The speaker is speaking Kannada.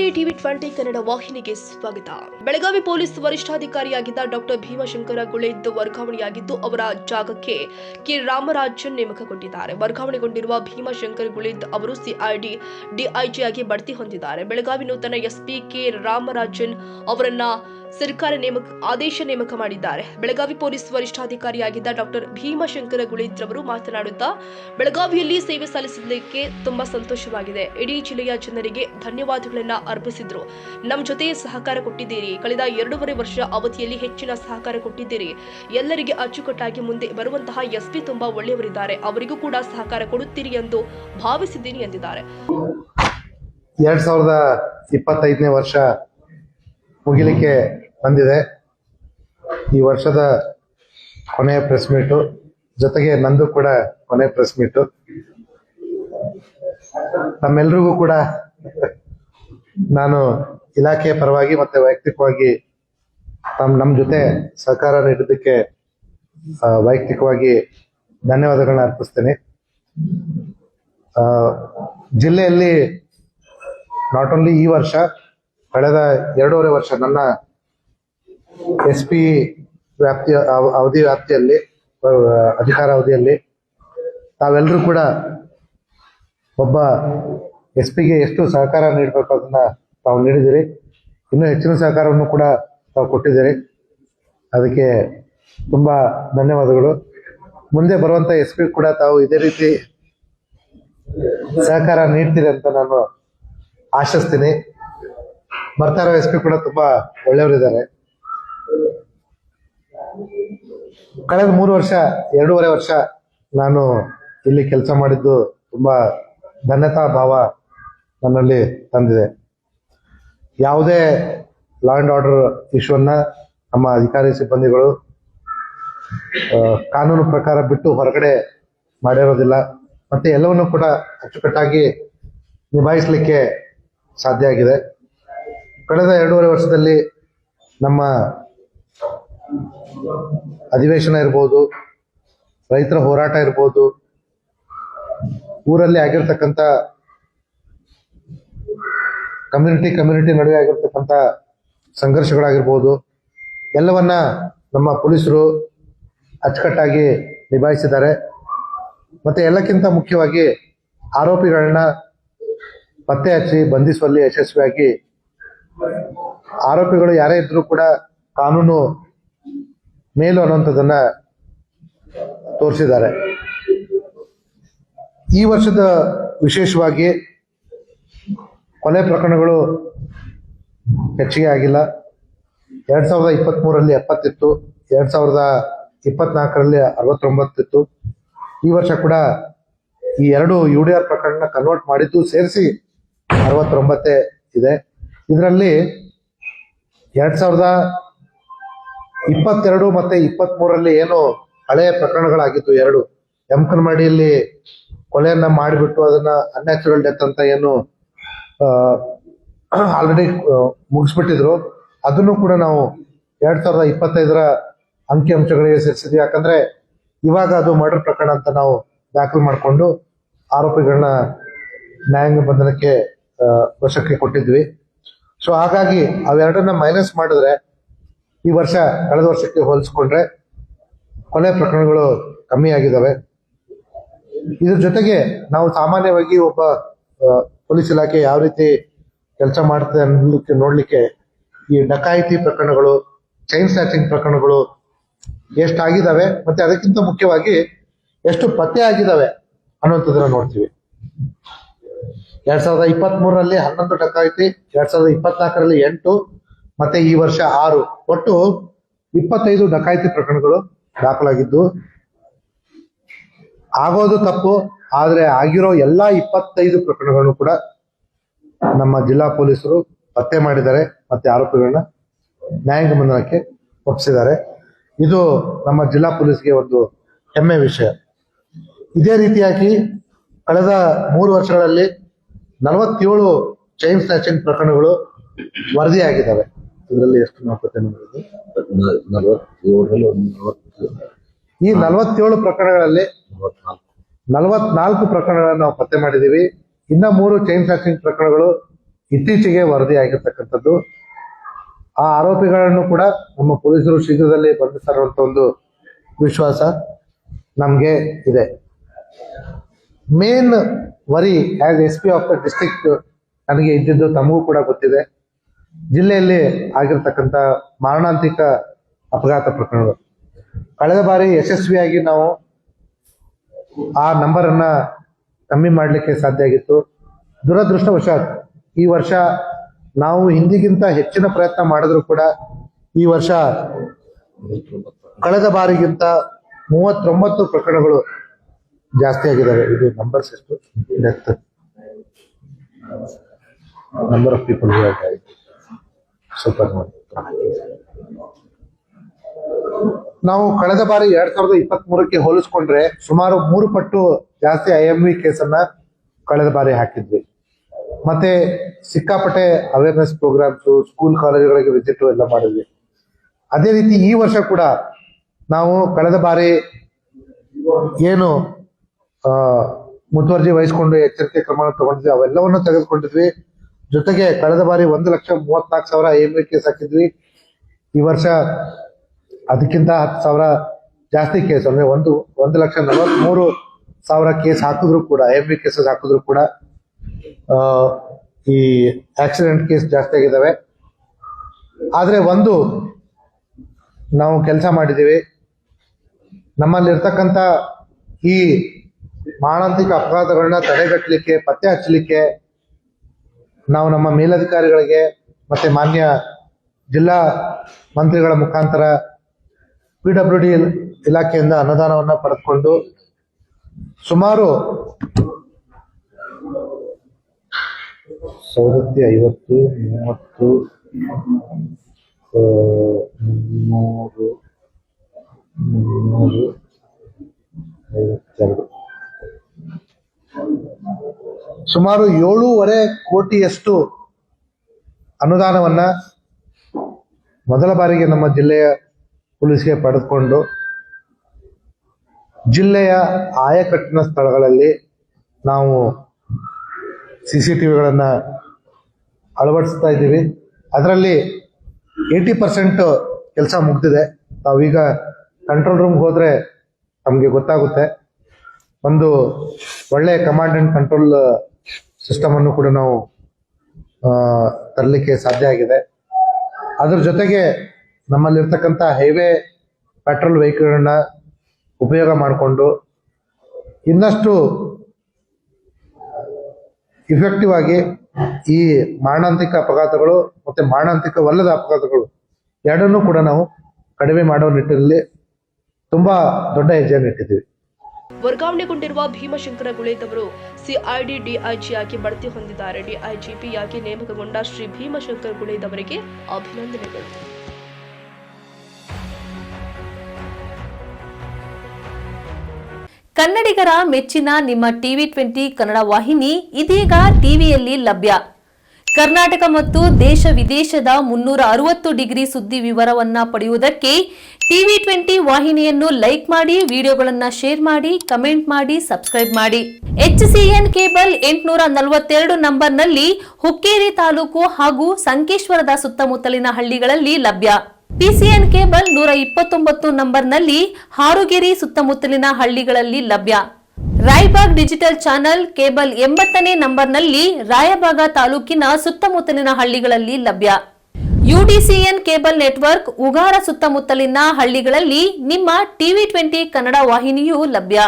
ನಮಸ್ತೆ. ಟಿವಿ20 ಕನ್ನಡ ವಾಹಿನಿಗೆ ಸ್ವಾಗತ. ಬೆಳಗಾವಿ ಪೊಲೀಸ್ ವರಿಷ್ಠಾಧಿಕಾರಿಯಾಗಿದ್ದ ಡಾಕ್ಟರ್ ಭೀಮಶಂಕರ ಗುಳೇದ್ ವರ್ಗಾವಣೆಯಾಗಿದ್ದು ಅವರ ಜಾಗಕ್ಕೆ ಕೆ ರಾಮರಾಜನ್ ನೇಮಕಗೊಂಡಿದ್ದಾರೆ. ವರ್ಗಾವಣೆಗೊಂಡಿರುವ ಭೀಮಶಂಕರ್ ಗುಳೇದ್ ಅವರು ಸಿಐಡಿ ಡಿಐಜಿ ಆಗಿ ಬಡ್ತಿ ಹೊಂದಿದ್ದಾರೆ. ಬೆಳಗಾವಿ ನೂತನ ಎಸ್ಪಿ ಕೆ ರಾಮರಾಜನ್ ಅವರನ್ನ ಸರ್ಕಾರ ಆದೇಶ ನೇಮಕ ಮಾಡಿದ್ದಾರೆ. ಬೆಳಗಾವಿ ಪೊಲೀಸ್ ವರಿಷ್ಠಾಧಿಕಾರಿಯಾಗಿದ್ದ ಡಾಕ್ಟರ್ ಭೀಮಶಂಕರ ಗುಳೇದ್ ರವರು ಮಾತನಾಡುತ್ತಾ, ಬೆಳಗಾವಿಯಲ್ಲಿ ಸೇವೆ ಸಲ್ಲಿಸಲಿಕ್ಕೆ ತುಂಬಾ ಸಂತೋಷವಾಗಿದೆ. ಇಡೀ ಜಿಲ್ಲೆಯ ಜನರಿಗೆ ಧನ್ಯವಾದಗಳನ್ನ ಅರ್ಪಿಸಿದ್ರು. ನಮ್ಮ ಜೊತೆ ಸಹಕಾರ ಕೊಟ್ಟಿದ್ದೀರಿ. ಕಳೆದ 2.5 ವರ್ಷ ಅವಧಿಯಲ್ಲಿ ಹೆಚ್ಚಿನ ಸಹಕಾರ ಕೊಟ್ಟಿದ್ದೀರಿ. ಎಲ್ಲರಿಗೆ ಅಚ್ಚುಕಟ್ಟಾಗಿ ಮುಂದೆ ಬರುವಂತಹ ಎಸ್ಪಿ ತುಂಬಾ ಒಳ್ಳೆಯವರಿದ್ದಾರೆ. ಅವರಿಗೂ ಕೂಡ ಸಹಕಾರ ಕೊಡುತ್ತೀರಿ ಎಂದು ಭಾವಿಸಿದ್ದೀನಿ ಎಂದಿದ್ದಾರೆ. 2025ನೇ ವರ್ಷ ಮುಗಿಲಿಕ್ಕೆ ಬಂದಿದೆ. ಈ ವರ್ಷದ ಕೊನೆಯ ಪ್ರೆಸ್ ಮೀಟು, ಜೊತೆಗೆ ನಂದು ಕೂಡ ಕೊನೆಯ ಪ್ರೆಸ್ ಮೀಟು. ನಮ್ಮೆಲ್ರಿಗೂ ಕೂಡ ನಾನು ಇಲಾಖೆಯ ಪರವಾಗಿ ಮತ್ತೆ ವೈಯಕ್ತಿಕವಾಗಿ ನಮ್ಮ ಜೊತೆ ಸಹಕಾರ ನೀಡಿದ್ದಕ್ಕೆ ವೈಯಕ್ತಿಕವಾಗಿ ಧನ್ಯವಾದಗಳನ್ನ ಅರ್ಪಿಸ್ತೇನೆ. ಜಿಲ್ಲೆಯಲ್ಲಿ ನಾಟ್ ಓನ್ಲಿ ಈ ವರ್ಷ, ಕಳೆದ 2.5 ವರ್ಷ ನನ್ನ SP ವ್ಯಾಪ್ತಿಯಲ್ಲಿ ಅಧಿಕಾರ ಅವಧಿಯಲ್ಲಿ ತಾವೆಲ್ಲರೂ ಕೂಡ ಒಬ್ಬ SP-ಗೆ ಎಷ್ಟು ಸಹಕಾರ ನೀಡಬೇಕು ಅದನ್ನ ತಾವು ನೀಡಿದಿರಿ. ಇನ್ನೂ ಹೆಚ್ಚಿನ ಸಹಕಾರವನ್ನು ಕೂಡ ತಾವು ಕೊಟ್ಟಿದ್ದೀರಿ. ಅದಕ್ಕೆ ತುಂಬಾ ಧನ್ಯವಾದಗಳು. ಮುಂದೆ ಬರುವಂತ SP ಕೂಡ ತಾವು ಇದೇ ರೀತಿ ಸಹಕಾರ ನೀಡ್ತೀರಿ ಅಂತ ನಾನು ಆಶಿಸ್ತೀನಿ. ಬರ್ತಾ ಇರೋ SP ಕೂಡ ತುಂಬಾ ಒಳ್ಳೆಯವರಿದ್ದಾರೆ. ಕಳೆದ 2.5 ವರ್ಷ ನಾನು ಇಲ್ಲಿ ಕೆಲಸ ಮಾಡಿದ್ದು ತುಂಬಾ ಧನ್ಯತಾ ಭಾವ ನನ್ನಲ್ಲಿ ತಂದಿದೆ. ಯಾವುದೇ ಲಾ ಅಂಡ್ ಆರ್ಡರ್ ಇಶ್ಯೂನ್ನ ನಮ್ಮ ಅಧಿಕಾರಿ ಸಿಬ್ಬಂದಿಗಳು ಕಾನೂನು ಪ್ರಕಾರ ಬಿಟ್ಟು ಹೊರಗಡೆ ಮಾಡಿರೋದಿಲ್ಲ. ಮತ್ತೆ ಎಲ್ಲವನ್ನೂ ಕೂಡ ಅಚ್ಚುಕಟ್ಟಾಗಿ ನಿಭಾಯಿಸಲಿಕ್ಕೆ ಸಾಧ್ಯ ಆಗಿದೆ. ಕಳೆದ 2.5 ವರ್ಷದಲ್ಲಿ ನಮ್ಮ ಅಧಿವೇಶನ ಇರ್ಬೋದು, ರೈತರ ಹೋರಾಟ ಇರ್ಬೋದು, ಊರಲ್ಲಿ ಆಗಿರ್ತಕ್ಕಂಥ ಕಮ್ಯುನಿಟಿ ನಡುವೆ ಆಗಿರ್ತಕ್ಕಂಥ ಸಂಘರ್ಷಗಳಾಗಿರ್ಬೋದು, ಎಲ್ಲವನ್ನ ನಮ್ಮ ಪೊಲೀಸರು ಅಚ್ಚುಕಟ್ಟಾಗಿ ನಿಭಾಯಿಸಿದ್ದಾರೆ. ಮತ್ತೆ ಎಲ್ಲಕ್ಕಿಂತ ಮುಖ್ಯವಾಗಿ ಆರೋಪಿಗಳನ್ನ ಪತ್ತೆ ಹಚ್ಚಿ ಬಂಧಿಸುವಲ್ಲಿ ಯಶಸ್ವಿಯಾಗಿ ಆರೋಪಿಗಳು ಯಾರೇ ಇದ್ರೂ ಕೂಡ ಕಾನೂನು ಮೇಲು ಅನ್ನುವಂಥದ್ದನ್ನ ತೋರಿಸಿದ್ದಾರೆ. ಈ ವರ್ಷದ ವಿಶೇಷವಾಗಿ ಕೊಲೆ ಪ್ರಕರಣಗಳು ಹೆಚ್ಚಿಗೆ ಆಗಿಲ್ಲ. 2023ರಲ್ಲಿ 70 ಇತ್ತು, 2024ರಲ್ಲಿ 69 ಇತ್ತು. ಈ ವರ್ಷ ಕೂಡ ಈ 2 UDR ಪ್ರಕರಣ ಕನ್ವರ್ಟ್ ಮಾಡಿದ್ದು ಸೇರಿಸಿ 69 ಇದೆ. ಇದರಲ್ಲಿ 2022 ಮತ್ತೆ 23ರಲ್ಲಿ ಏನು ಹಳೆಯ ಪ್ರಕರಣಗಳಾಗಿತ್ತು, 2 ಯಮಕನಮಡಿಯಲ್ಲಿ ಕೊಲೆಯನ್ನ ಮಾಡಿಬಿಟ್ಟು ಅದನ್ನ ಅನ್ಯಾಚುರಲ್ ಡೆತ್ ಅಂತ ಏನು ಆಲ್ರೆಡಿ ಮುಗಿಸ್ಬಿಟ್ಟಿದ್ರು, ಅದನ್ನು ಕೂಡ ನಾವು 2025ರ ಅಂಕಿಅಂಶಗಳಿಗೆ ಸೇರಿಸಿದ್ವಿ. ಯಾಕಂದ್ರೆ ಇವಾಗ ಅದು ಮರ್ಡರ್ ಪ್ರಕರಣ ಅಂತ ನಾವು ದಾಖಲು ಮಾಡಿಕೊಂಡು ಆರೋಪಿಗಳನ್ನ ನ್ಯಾಯಾಂಗ ಬಂಧನಕ್ಕೆ ವಶಕ್ಕೆ ಕೊಟ್ಟಿದ್ವಿ. ಸೊ ಹಾಗಾಗಿ ಅವೆರಡನ್ನ ಮೈನಸ್ ಮಾಡಿದ್ರೆ ಈ ವರ್ಷ ಕಳೆದ ವರ್ಷಕ್ಕೆ ಹೋಲಿಸ್ಕೊಂಡ್ರೆ ಕೊಲೆ ಪ್ರಕರಣಗಳು ಕಮ್ಮಿ ಆಗಿದ್ದಾವೆ. ಇದ್ರ ಜೊತೆಗೆ ನಾವು ಸಾಮಾನ್ಯವಾಗಿ ಒಬ್ಬ ಪೊಲೀಸ್ ಇಲಾಖೆ ಯಾವ ರೀತಿ ಕೆಲಸ ಮಾಡ್ತದೆ ಅನ್ನಲಿಕ್ಕೆ ನೋಡ್ಲಿಕ್ಕೆ ಈ ಡಕಾಯಿತಿ ಪ್ರಕರಣಗಳು, ಚೈನ್ ಸ್ನ್ಯಾಚಿಂಗ್ ಪ್ರಕರಣಗಳು ಎಷ್ಟಾಗಿದ್ದಾವೆ ಮತ್ತೆ ಅದಕ್ಕಿಂತ ಮುಖ್ಯವಾಗಿ ಎಷ್ಟು ಪತ್ತೆ ಆಗಿದ್ದಾವೆ ಅನ್ನುವಂಥದ್ದನ್ನ ನೋಡ್ತೀವಿ. 2023ರಲ್ಲಿ 11 ಡಕಾಯಿತಿ, 2024ರಲ್ಲಿ 8 ಮತ್ತೆ ಈ ವರ್ಷ 6, ಒಟ್ಟು 25 ಡಕಾಯಿತಿ ಪ್ರಕರಣಗಳು ದಾಖಲಾಗಿದ್ದು, ಆಗೋದು ತಪ್ಪು, ಆದ್ರೆ ಆಗಿರೋ ಎಲ್ಲಾ 25 ಪ್ರಕರಣಗಳನ್ನು ಕೂಡ ನಮ್ಮ ಜಿಲ್ಲಾ ಪೊಲೀಸರು ಪತ್ತೆ ಮಾಡಿದ್ದಾರೆ ಮತ್ತೆ ಆರೋಪಿಗಳನ್ನ ನ್ಯಾಯಾಂಗ ಬಂಧನಕ್ಕೆ ಒಪ್ಪಿಸಿದ್ದಾರೆ. ಇದು ನಮ್ಮ ಜಿಲ್ಲಾ ಪೊಲೀಸ್ಗೆ ಒಂದು ಹೆಮ್ಮೆ ವಿಷಯ. ಇದೇ ರೀತಿಯಾಗಿ ಕಳೆದ 3 ವರ್ಷಗಳಲ್ಲಿ 47 ಚೈನ್ ಸ್ನ್ಯಾಚಿಂಗ್ ಪ್ರಕರಣಗಳು ವರದಿಯಾಗಿದ್ದಾವೆ. ಇದರಲ್ಲಿ ಎಷ್ಟು ನಾಪತ್ತೆ ಮಾಡಿದೆ? ಈ 47 ಪ್ರಕರಣಗಳಲ್ಲಿ 44 ಪ್ರಕರಣಗಳನ್ನು ನಾವು ಪತ್ತೆ ಮಾಡಿದೀವಿ. ಇನ್ನ 3 ಚೈನ್ ಸ್ನ್ಯಾಚಿಂಗ್ ಪ್ರಕರಣಗಳು ಇತ್ತೀಚೆಗೆ ವರದಿಯಾಗಿರ್ತಕ್ಕಂಥದ್ದು. ಆ ಆರೋಪಿಗಳನ್ನು ಕೂಡ ನಮ್ಮ ಪೊಲೀಸರು ಶೀಘ್ರದಲ್ಲಿ ಬಂಧಿಸ್ತಾರಂತ ಒಂದು ವಿಶ್ವಾಸ ನಮಗೆ ಇದೆ. Main worry as SP of the district ನನಗೆ ಇದ್ದಿದ್ದು ತಮಗೂ ಕೂಡ ಗೊತ್ತಿದೆ. ಜಿಲ್ಲೆಯಲ್ಲಿ ಆಗಿರ್ತಕ್ಕಂಥ ಮಾರಣಾಂತಿಕ ಅಪಘಾತ ಪ್ರಕರಣಗಳು ಕಳೆದ ಬಾರಿ ಯಶಸ್ವಿಯಾಗಿ ನಾವು ಆ ನಂಬರ್ ಅನ್ನ ಕಮ್ಮಿ ಮಾಡಲಿಕ್ಕೆ ಸಾಧ್ಯ ಆಗಿತ್ತು. ದುರದೃಷ್ಟವಶಾತ್ ಈ ವರ್ಷ ನಾವು ಹಿಂದಿಗಿಂತ ಹೆಚ್ಚಿನ ಪ್ರಯತ್ನ ಮಾಡಿದ್ರು ಕೂಡ ಈ ವರ್ಷ ಕಳೆದ ಬಾರಿಗಿಂತ 39 ಪ್ರಕರಣಗಳು ಜಾಸ್ತಿ ಆಗಿದ್ದಾವೆ. ಇದು ನಂಬರ್ಸ್ ಎಷ್ಟು death number of people super. ನಾವು ಕಳೆದ ಬಾರಿ 2023ಕ್ಕೆ ಹೋಲಿಸ್ಕೊಂಡ್ರೆ ಸುಮಾರು 3 ಪಟ್ಟು ಜಾಸ್ತಿ IMV ಕೇಸನ್ನ ಕಳೆದ ಬಾರಿ ಹಾಕಿದ್ವಿ. ಮತ್ತೆ ಸಿಕ್ಕಾಪಟ್ಟೆ ಅವೇರ್ನೆಸ್ ಪ್ರೋಗ್ರಾಮ್ಸ್, ಸ್ಕೂಲ್ ಕಾಲೇಜುಗಳಿಗೆ ವಿಸಿಟ್ ಎಲ್ಲ ಮಾಡಿದ್ವಿ. ಅದೇ ರೀತಿ ಈ ವರ್ಷ ಕೂಡ ನಾವು ಕಳೆದ ಬಾರಿ ಏನು ಮುತುವರ್ಜಿ ವಹಿಸಿಕೊಂಡು ಎಚ್ಚರಿಕೆ ಕ್ರಮ ತಗೊಂಡಿದ್ವಿ ಅವೆಲ್ಲವನ್ನು ತೆಗೆದುಕೊಂಡಿದ್ವಿ. ಜೊತೆಗೆ ಕಳೆದ ಬಾರಿ 1,34,000 IMV ಕೇಸ್ ಹಾಕಿದ್ವಿ. ಈ ವರ್ಷ ಅದಕ್ಕಿಂತ 10,000 ಜಾಸ್ತಿ ಕೇಸ್ ಅಂದ್ರೆ 1,43,000 ಕೇಸ್ ಹಾಕಿದ್ರು ಕೂಡ IMV ಕೇಸಸ್ ಹಾಕಿದ್ರು ಕೂಡ ಈ ಆಕ್ಸಿಡೆಂಟ್ ಕೇಸ್ ಜಾಸ್ತಿ ಆಗಿದ್ದಾವೆ. ಆದ್ರೆ ಒಂದು ನಾವು ಕೆಲಸ ಮಾಡಿದ್ದೀವಿ, ನಮ್ಮಲ್ಲಿರ್ತಕ್ಕಂಥ ಈ ಮಾರಣಾಂತಿಕ ಅಪಘಾತಗಳನ್ನ ತಡೆಗಟ್ಟಲಿಕ್ಕೆ, ಪತ್ತೆ ಹಚ್ಚಲಿಕ್ಕೆ ನಾವು ನಮ್ಮ ಮೇಲಧಿಕಾರಿಗಳಿಗೆ ಮತ್ತೆ ಮಾನ್ಯ ಜಿಲ್ಲಾ ಮಂತ್ರಿಗಳ ಮುಖಾಂತರ PWD ಇಲಾಖೆಯಿಂದ ಅನುದಾನವನ್ನ ಪಡೆದುಕೊಂಡು ಸುಮಾರು 1,50, 30, 300, 352 ಸುಮಾರು 7.5 ಕೋಟಿಯಷ್ಟು ಅನುದಾನವನ್ನ ಮೊದಲ ಬಾರಿಗೆ ನಮ್ಮ ಜಿಲ್ಲೆಯ ಪೊಲೀಸ್ಗೆ ಪಡೆದುಕೊಂಡು ಜಿಲ್ಲೆಯ ಆಯಕಟ್ಟಿನ ಸ್ಥಳಗಳಲ್ಲಿ ನಾವು CCTVಗಳನ್ನ ಅಳವಡಿಸ್ತಾ ಇದ್ದೀವಿ. ಅದರಲ್ಲಿ 80% ಕೆಲಸ ಮುಗ್ದಿದೆ. ನಾವೀಗ ಕಂಟ್ರೋಲ್ ರೂಮ್ಗೆ ಹೋದ್ರೆ ನಮಗೆ ಗೊತ್ತಾಗುತ್ತೆ. ಒಂದು ಒಳ್ಳೆ ಕಮಾಂಡ್ ಅಂಡ್ ಕಂಟ್ರೋಲ್ ಸಿಸ್ಟಮ್ ಅನ್ನು ಕೂಡ ನಾವು ತರಲಿಕ್ಕೆ ಸಾಧ್ಯ ಆಗಿದೆ. ಅದ್ರ ಜೊತೆಗೆ ನಮ್ಮಲ್ಲಿರ್ತಕ್ಕಂಥ ಹೈವೇ ಪೆಟ್ರೋಲ್ ವೆಹಿಕಲ್ಗಳನ್ನ ಉಪಯೋಗ ಮಾಡಿಕೊಂಡು ಇನ್ನಷ್ಟು ಇಫೆಕ್ಟಿವ್ ಆಗಿ ಈ ಮಾರಣಾಂತಿಕ ಅಪಘಾತಗಳು ಮತ್ತೆ ಮಾರಣಾಂತಿಕವಲ್ಲದ ಅಪಘಾತಗಳು ಎರಡನ್ನೂ ಕೂಡ ನಾವು ಕಡಿಮೆ ಮಾಡುವ ನಿಟ್ಟಿನಲ್ಲಿ ತುಂಬಾ ದೊಡ್ಡ ಹೆಜ್ಜೆಯನ್ನು ಇಟ್ಟಿದ್ದೀವಿ. ವರ್ಗಾವಣೆಗೊಂಡಿರುವ ಭೀಮಶಂಕರ ಗುಳೇದವರು CID DIG ಆಗಿ ಬಡ್ತಿ ಹೊಂದಿದ್ದಾರೆ. DIGP ಆಗಿ ನೇಮಕಗೊಂಡ ಶ್ರೀ ಭೀಮಶಂಕರ ಗುಳೇದವರಿಗೆ ಅಭಿನಂದನೆಗಳು. ಕನ್ನಡಿಗರ ಮೆಚ್ಚಿನ ನಿಮ್ಮ TV20 ಕನ್ನಡ ವಾಹಿನಿ ಇದೀಗ ಟಿವಿಯಲ್ಲಿ ಲಭ್ಯ. ಕರ್ನಾಟಕ ಮತ್ತು ದೇಶ ವಿದೇಶದ 360 ಡಿಗ್ರಿ ಸುದ್ದಿ ವಿವರವನ್ನ ಪಡೆಯುವುದಕ್ಕೆ TV20 ವಾಹಿನಿಯನ್ನು ಲೈಕ್ ಮಾಡಿ, ವಿಡಿಯೋಗಳನ್ನು ಶೇರ್ ಮಾಡಿ, ಕಮೆಂಟ್ ಮಾಡಿ, ಸಬ್ಸ್ಕ್ರೈಬ್ ಮಾಡಿ. HCN ಕೇಬಲ್ 842 ನಂಬರ್ನಲ್ಲಿ ಹುಕ್ಕೇರಿ ತಾಲೂಕು ಹಾಗೂ ಸಂಕೇಶ್ವರದ ಸುತ್ತಮುತ್ತಲಿನ ಹಳ್ಳಿಗಳಲ್ಲಿ ಲಭ್ಯ. PCN ಕೇಬಲ್ 129 ನಂಬರ್ನಲ್ಲಿ ಹಾರುಗೆರೆ ಸುತ್ತಮುತ್ತಲಿನ ಹಳ್ಳಿಗಳಲ್ಲಿ ಲಭ್ಯ. ರಾಯಬಾಗ್ ಡಿಜಿಟಲ್ ಚಾನೆಲ್ ಕೇಬಲ್ 80ನೇ ನಂಬರ್ನಲ್ಲಿ ರಾಯಬಾಗ ತಾಲೂಕಿನ ಸುತ್ತಮುತ್ತಲಿನ ಹಳ್ಳಿಗಳಲ್ಲಿ ಲಭ್ಯ. UDCN ಕೇಬಲ್ ನೆಟ್ವರ್ಕ್ ಉಗಾರ ಸುತ್ತಮುತ್ತಲಿನ ಹಳ್ಳಿಗಳಲ್ಲಿ ನಿಮ್ಮ TV20 ಕನ್ನಡ ವಾಹಿನಿಯೂ ಲಭ್ಯ.